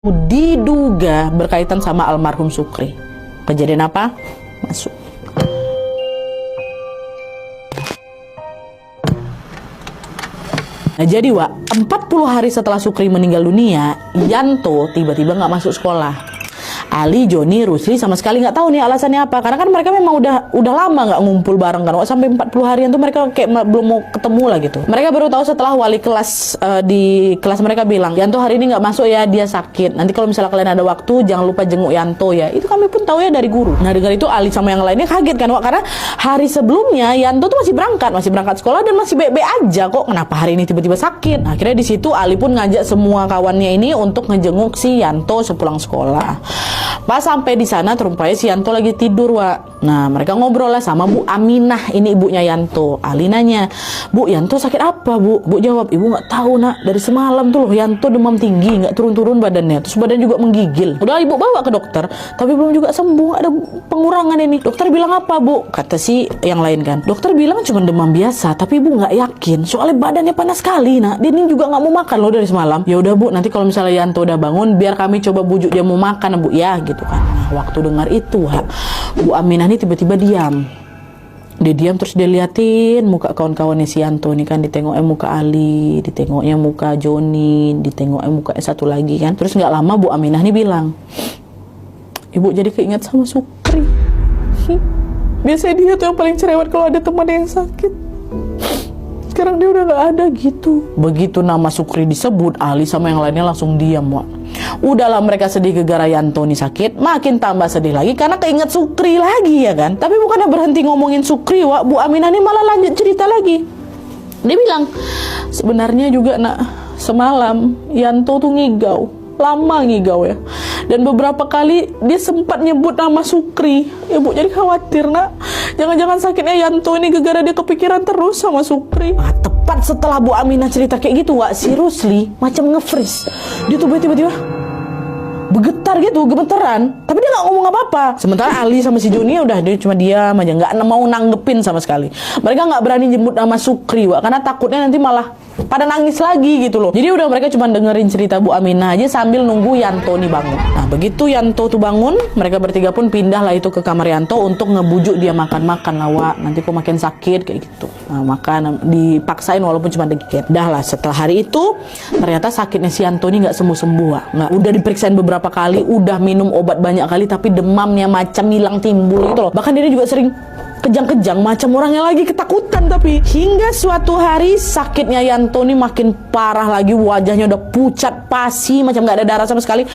diduga berkaitan sama almarhum Sukri. Kejadian apa? Masuk. Nah, jadi Wak, 40 hari setelah Sukri meninggal dunia, Yanto tiba-tiba nggak masuk sekolah. Ali, Joni, Rusli sama sekali nggak tahu nih alasannya apa. Karena kan mereka memang udah lama nggak ngumpul bareng kan. Wak, sampai 40 harian tuh mereka kayak belum mau ketemu lah gitu. Mereka baru tahu setelah wali kelas di kelas mereka bilang, Yanto hari ini nggak masuk ya, dia sakit. Nanti kalau misalnya kalian ada waktu, jangan lupa jenguk Yanto ya. Itu kami pun tahu ya dari guru. Nah, dengar itu Ali sama yang lainnya kaget kan, Wak, karena hari sebelumnya Yanto tuh masih berangkat sekolah dan masih baik-baik aja kok. Kenapa hari ini tiba-tiba sakit? Nah, akhirnya di situ Ali pun ngajak semua kawannya ini untuk ngejenguk si Yanto sepulang sekolah. Pas sampai di sana terumpanya si Yanto lagi tidur, Wak. Nah, mereka ngobrol lah sama Bu Aminah, ini ibunya Yanto. Ali nanya, "Bu, Yanto sakit apa, Bu?" Bu jawab, "Ibu nggak tahu, Nak. Dari semalam tuh loh Yanto demam tinggi, nggak turun-turun badannya. Terus badan juga menggigil. Udah ibu bawa ke dokter, tapi belum juga sembuh, ada pengurangan ini." Dokter bilang apa, Bu? Kata si yang lain kan. Dokter bilang cuma demam biasa, tapi ibu nggak yakin. Soalnya badannya panas sekali, Nak. Dia ini juga nggak mau makan loh dari semalam. Ya udah, Bu, nanti kalau misalnya Yanto udah bangun, biar kami coba bujuk dia mau makan, Bu, ya gitu kan. Nah, waktu dengar itu, Bu Aminah ini tiba-tiba diam. Dia diam terus dia liatin muka kawan-kawannya si Yanto nih kan, ditengoknya muka Ali, ditengoknya muka Joni, ditengoknya muka satu lagi kan. Terus nggak lama Bu Aminah nih bilang, "Ibu jadi keinget sama Sukri. Biasanya dia tuh yang paling cerewet kalau ada teman yang sakit. Sekarang dia udah nggak ada gitu." Begitu nama Sukri disebut, Ali sama yang lainnya langsung diam, Wak. Udahlah mereka sedih gara-gara Yanto nih sakit, makin tambah sedih lagi karena keinget Sukri lagi ya kan. Tapi bukannya berhenti ngomongin Sukri, Wak, Bu Aminah nih malah lanjut cerita lagi. Dia bilang, "Sebenarnya juga, Nak, semalam Yanto tuh ngigau. Lama ngigau ya. Dan beberapa kali dia sempat nyebut nama Sukri. Ibu jadi khawatir, Nak. Jangan-jangan sakitnya Yanto ini gara-gara dia kepikiran terus sama Sukri." Nah, tepat setelah Bu Aminah cerita kayak gitu, Wak, si Rusli macam nge-freeze. Dia tuh tiba-tiba bergetar gitu, gemeteran. Tapi dia nggak ngomong apa-apa. Sementara Ali sama si Joni udah, dia cuma diam aja, nggak mau nanggepin sama sekali. Mereka nggak berani jemput nama Sukri, Wak, karena takutnya nanti malah pada nangis lagi gitu loh. Jadi udah mereka cuma dengerin cerita Bu Aminah aja sambil nunggu Yanto nih bangun. Nah, begitu Yanto tuh bangun, mereka bertiga pun pindah lah itu ke kamar Yanto untuk ngebujuk dia makan-makan lah, Wak. Nanti kok makin sakit kayak gitu. Nah, makan dipaksain walaupun cuma dikit. Dah lah, setelah hari itu ternyata sakitnya si Yanto ini nggak sembuh-sembuh, Wak. Nggak, udah diperiksain beberapa kali, udah minum obat banyak kali, tapi demamnya macam hilang timbul gitu loh. Bahkan dia juga sering kejang-kejang macam orangnya lagi ketakutan. Tapi hingga suatu hari sakitnya Yanto ini makin parah lagi, wajahnya udah pucat pasi macam nggak ada darah sama sekali.